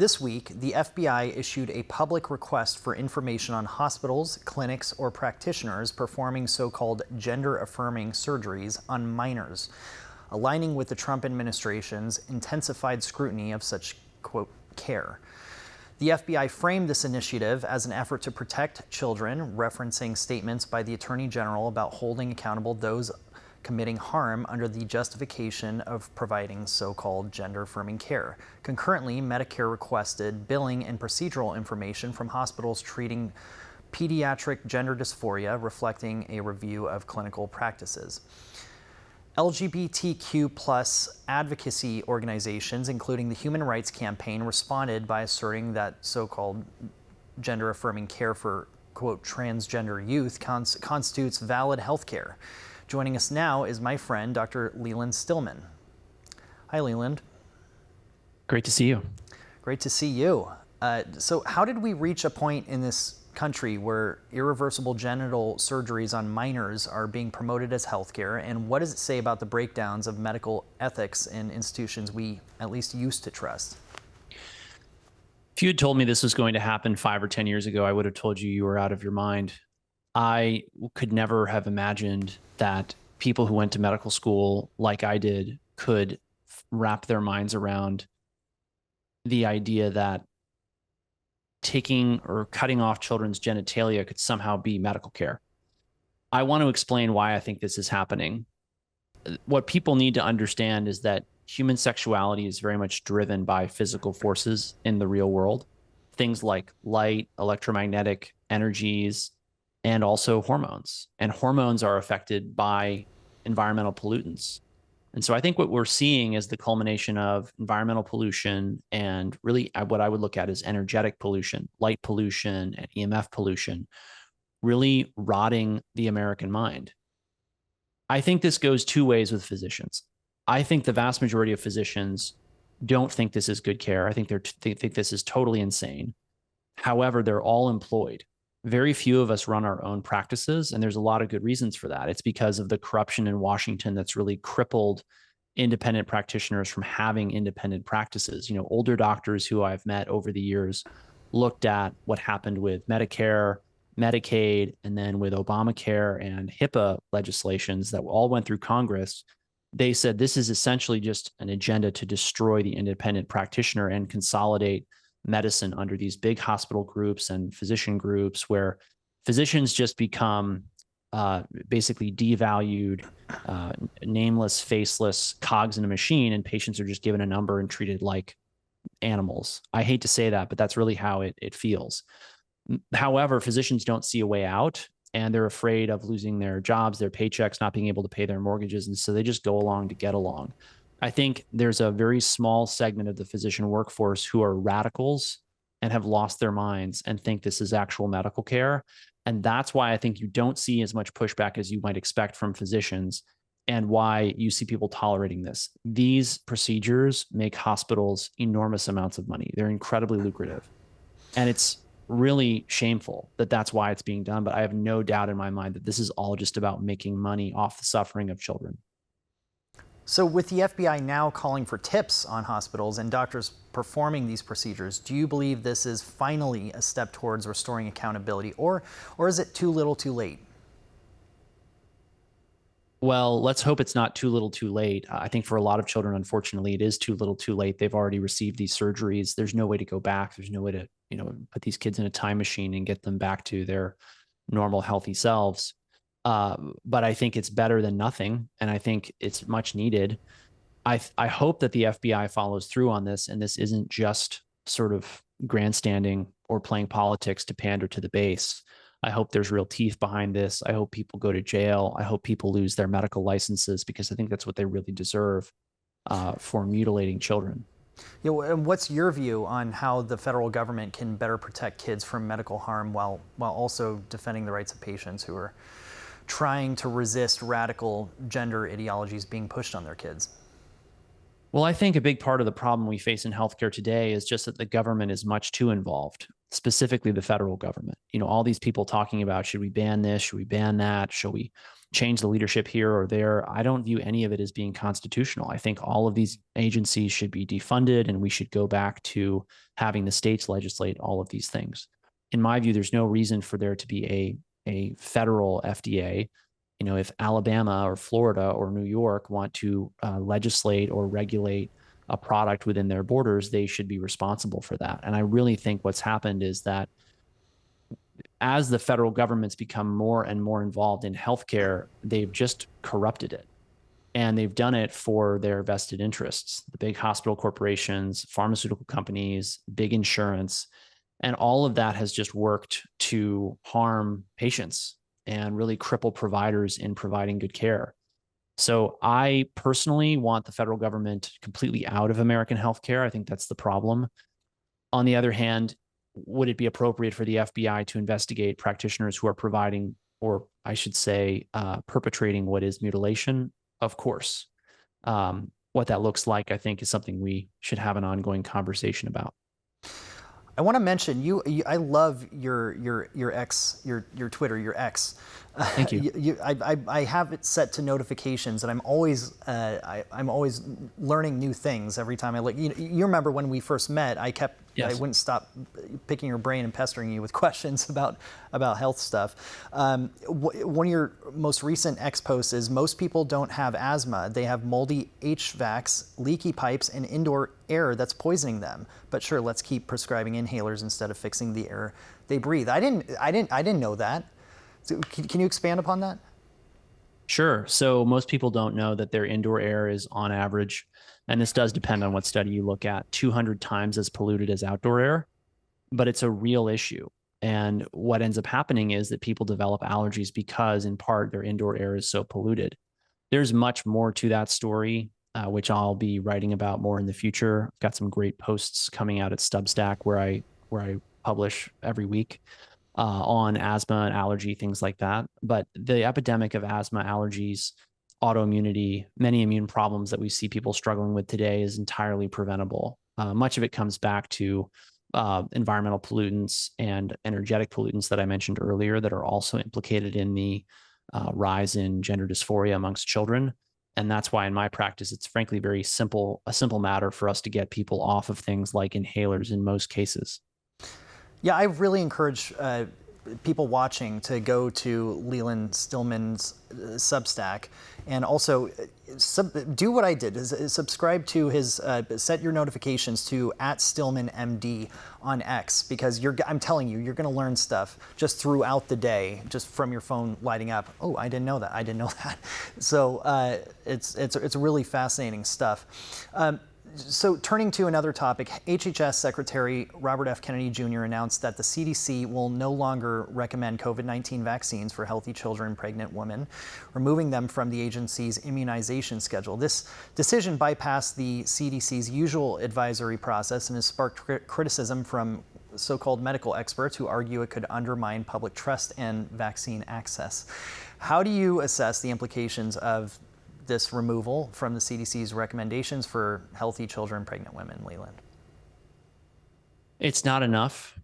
This week, the FBI issued a public request for information on hospitals, clinics, or practitioners performing so-called gender-affirming surgeries on minors, aligning with the Trump administration's intensified scrutiny of such, quote, care. The FBI framed this initiative as an effort to protect children, referencing statements by the Attorney General about holding accountable those committing harm under the justification of providing so-called gender-affirming care. Concurrently, Medicare requested billing and procedural information from hospitals treating pediatric gender dysphoria, reflecting a review of clinical practices. LGBTQ plus advocacy organizations, including the Human Rights Campaign, responded by asserting that so-called gender-affirming care for, quote, transgender youth constitutes valid health care. Joining us now is my friend, Dr. Leland Stillman. Hi, Leland. Great to see you. Great to see you. So how did we reach a point in this country where irreversible genital surgeries on minors are being promoted as healthcare, and what does it say about the breakdowns of medical ethics in institutions we at least used to trust? If you had told me this was going to happen 5 or 10 years ago, I would have told you were out of your mind. I could never have imagined that people who went to medical school like I did could wrap their minds around the idea that taking or cutting off children's genitalia could somehow be medical care. I want to explain why I think this is happening. What people need to understand is that human sexuality is very much driven by physical forces in the real world. Things like light, electromagnetic energies, and also hormones. And hormones are affected by environmental pollutants. And so I think what we're seeing is the culmination of environmental pollution and really what I would look at as energetic pollution, light pollution and EMF pollution, really rotting the American mind. I think this goes two ways with physicians. I think the vast majority of physicians don't think this is good care. I think they think this is totally insane. However, they're all employed. Very few of us run our own practices, and there's a lot of good reasons for that. It's because of the corruption in Washington that's really crippled independent practitioners from having independent practices. You know, older doctors who I've met over the years looked at what happened with Medicare, Medicaid, and then with Obamacare and HIPAA legislations that all went through Congress. They said this is essentially just an agenda to destroy the independent practitioner and consolidate medicine under these big hospital groups and physician groups where physicians just become basically devalued, nameless, faceless cogs in a machine, and patients are just given a number and treated like animals. I hate to say that, but that's really how it feels. However, physicians don't see a way out, and they're afraid of losing their jobs, their paychecks, not being able to pay their mortgages, and so they just go along to get along. I think there's a very small segment of the physician workforce who are radicals and have lost their minds and think this is actual medical care. And that's why I think you don't see as much pushback as you might expect from physicians, and why you see people tolerating this. These procedures make hospitals enormous amounts of money. They're incredibly lucrative. And it's really shameful that that's why it's being done. But I have no doubt in my mind that this is all just about making money off the suffering of children. So with the FBI now calling for tips on hospitals and doctors performing these procedures, do you believe this is finally a step towards restoring accountability, or is it too little too late? Well, let's hope it's not too little too late. I think for a lot of children, unfortunately, it is too little too late. They've already received these surgeries. There's no way to go back. There's no way to, put these kids in a time machine and get them back to their normal, healthy selves. But I think it's better than nothing, and I think it's much needed. I hope that the FBI follows through on this, and this isn't just sort of grandstanding or playing politics to pander to the base. I hope there's real teeth behind this. I hope people go to jail. I hope people lose their medical licenses, because I think that's what they really deserve for mutilating children. And what's your view on how the federal government can better protect kids from medical harm while also defending the rights of patients who are trying to resist radical gender ideologies being pushed on their kids? Well, I think a big part of the problem we face in healthcare today is just that the government is much too involved, specifically the federal government. All these people talking about, should we ban this? Should we ban that? Should we change the leadership here or there. I don't view any of it as being constitutional. I think all of these agencies should be defunded, and we should go back to having the states legislate all of these things. In my view, there's no reason for there to be a federal FDA. If Alabama or Florida or New York want to legislate or regulate a product within their borders, they should be responsible for that. And I really think what's happened is that as the federal government's become more and more involved in healthcare, they've just corrupted it. And they've done it for their vested interests, the big hospital corporations, pharmaceutical companies, big insurance. And all of that has just worked to harm patients and really cripple providers in providing good care. So I personally want the federal government completely out of American healthcare. I think that's the problem. On the other hand, would it be appropriate for the FBI to investigate practitioners who are providing, or I should say, perpetrating what is mutilation? Of course. What that looks like, I think, is something we should have an ongoing conversation about. I want to mention I love your Twitter, your X. Thank you. I have it set to notifications, and I'm always learning new things every time I look. You remember when we first met? Yes. I wouldn't stop picking your brain and pestering you with questions about health stuff. One of your most recent X posts is most people don't have asthma; they have moldy HVACs, leaky pipes, and indoor air that's poisoning them. But sure, let's keep prescribing inhalers instead of fixing the air they breathe. I didn't know that. So can you expand upon that? Sure. So most people don't know that their indoor air is on average, and this does depend on what study you look at, 200 times as polluted as outdoor air, but it's a real issue. And what ends up happening is that people develop allergies because, in part, their indoor air is so polluted. There's much more to that story, which I'll be writing about more in the future. I've got some great posts coming out at Substack where I publish every week on asthma and allergy, things like that. But the epidemic of asthma, allergies, autoimmunity, many immune problems that we see people struggling with today is entirely preventable. Much of it comes back to environmental pollutants and energetic pollutants that I mentioned earlier that are also implicated in the rise in gender dysphoria amongst children. And that's why in my practice, it's frankly a simple matter for us to get people off of things like inhalers in most cases. Yeah, I really encourage people watching to go to Leland Stillman's Substack, and also do what I did: is subscribe to his, set your notifications to @StillmanMD on X, because I'm telling you, you're going to learn stuff just throughout the day, just from your phone lighting up. Oh, I didn't know that. I didn't know that. So it's really fascinating stuff. So turning to another topic, HHS Secretary Robert F. Kennedy Jr. announced that the CDC will no longer recommend COVID-19 vaccines for healthy children and pregnant women, removing them from the agency's immunization schedule. This decision bypassed the CDC's usual advisory process and has sparked criticism from so-called medical experts who argue it could undermine public trust and vaccine access. How do you assess the implications of this removal from the CDC's recommendations for healthy children and pregnant women, Leland? It's not enough,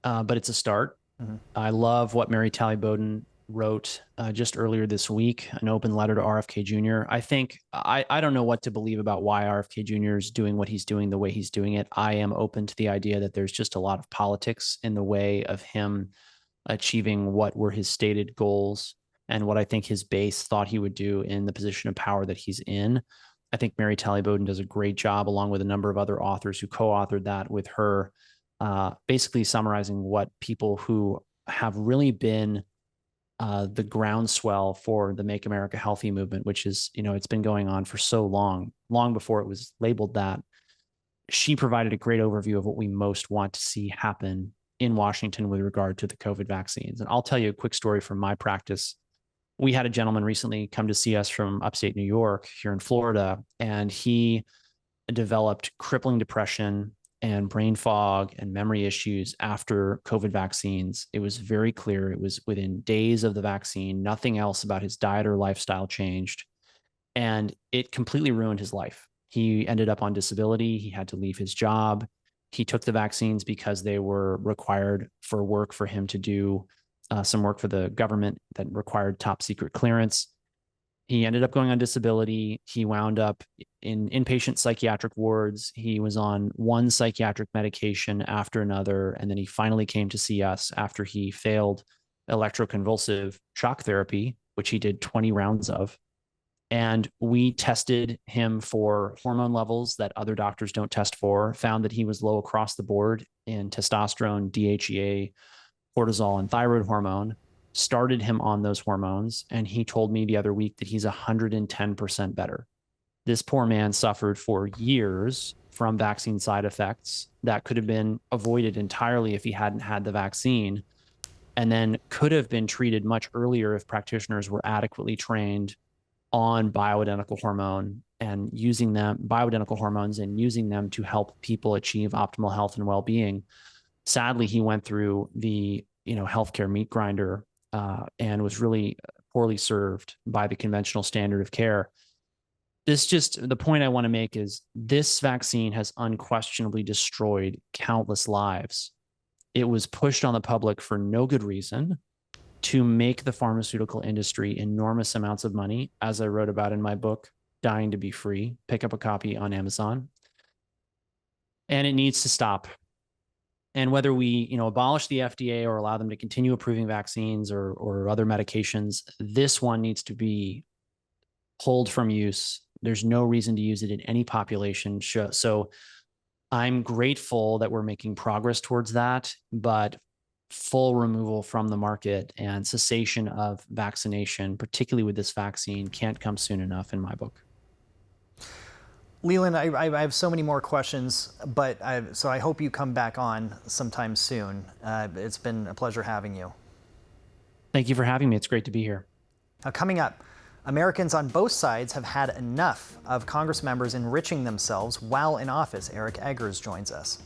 but it's a start. Mm-hmm. I love what Mary Talley Bowden wrote just earlier this week, an open letter to RFK Jr. I think I don't know what to believe about why RFK Jr. is doing what he's doing the way he's doing it. I am open to the idea that there's just a lot of politics in the way of him achieving what were his stated goals and what I think his base thought he would do in the position of power that he's in. I think Mary Talley Bowden does a great job, along with a number of other authors who co-authored that with her, basically summarizing what people who have really been the groundswell for the Make America Healthy movement, which is, it's been going on for so long before it was labeled that. She provided a great overview of what we most want to see happen in Washington with regard to the COVID vaccines. And I'll tell you a quick story from my practice. We had a gentleman recently come to see us from upstate New York here in Florida, and he developed crippling depression and brain fog and memory issues after COVID vaccines. It was very clear. It was within days of the vaccine. Nothing else about his diet or lifestyle changed, and it completely ruined his life. He ended up on disability. He had to leave his job. He took the vaccines because they were required for work for him to do some work for the government that required top secret clearance. He ended up going on disability. He wound up in inpatient psychiatric wards. He was on one psychiatric medication after another. And then he finally came to see us after he failed electroconvulsive shock therapy, which he did 20 rounds of. And we tested him for hormone levels that other doctors don't test for, found that he was low across the board in testosterone, DHEA, cortisol, and thyroid hormone, started him on those hormones. And he told me the other week that he's 110% better. This poor man suffered for years from vaccine side effects that could have been avoided entirely if he hadn't had the vaccine, and then could have been treated much earlier if practitioners were adequately trained on bioidentical hormones and using them to help people achieve optimal health and well-being. Sadly, he went through the healthcare meat grinder and was really poorly served by the conventional standard of care. The point I want to make is this vaccine has unquestionably destroyed countless lives. It was pushed on the public for no good reason, to make the pharmaceutical industry enormous amounts of money, as I wrote about in my book, Dying to Be Free. Pick up a copy on Amazon. And it needs to stop. And whether we abolish the FDA or allow them to continue approving vaccines or other medications, this one needs to be pulled from use. There's no reason to use it in any population. So I'm grateful that we're making progress towards that, but full removal from the market and cessation of vaccination, particularly with this vaccine, can't come soon enough in my book. Leland, I have so many more questions, but so I hope you come back on sometime soon. It's been a pleasure having you. Thank you for having me. It's great to be here. Now, coming up, Americans on both sides have had enough of Congress members enriching themselves while in office. Eric Eggers joins us.